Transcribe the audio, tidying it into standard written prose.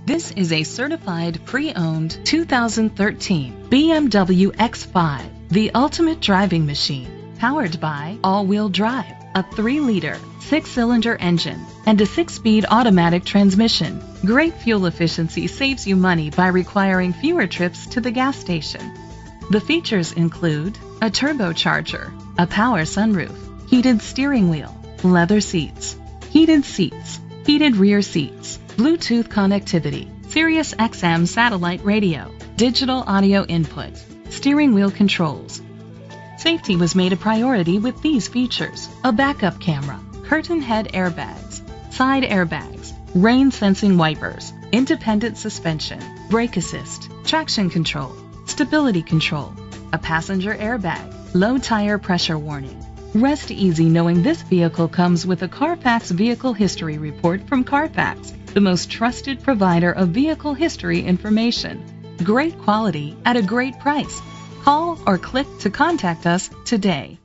This is a certified pre-owned 2013 BMW X5, the ultimate driving machine, powered by all-wheel drive, a 3-liter, 6-cylinder engine, and a 6-speed automatic transmission. Great fuel efficiency saves you money by requiring fewer trips to the gas station. The features include a turbocharger, a power sunroof, heated steering wheel, leather seats, heated rear seats, Bluetooth connectivity, Sirius XM satellite radio, digital audio input, steering wheel controls. Safety was made a priority with these features: a backup camera, curtain head airbags, side airbags, rain sensing wipers, independent suspension, brake assist, traction control, stability control, a passenger airbag, low tire pressure warning. Rest easy knowing this vehicle comes with a Carfax Vehicle History Report from Carfax, the most trusted provider of vehicle history information. Great quality at a great price. Call or click to contact us today.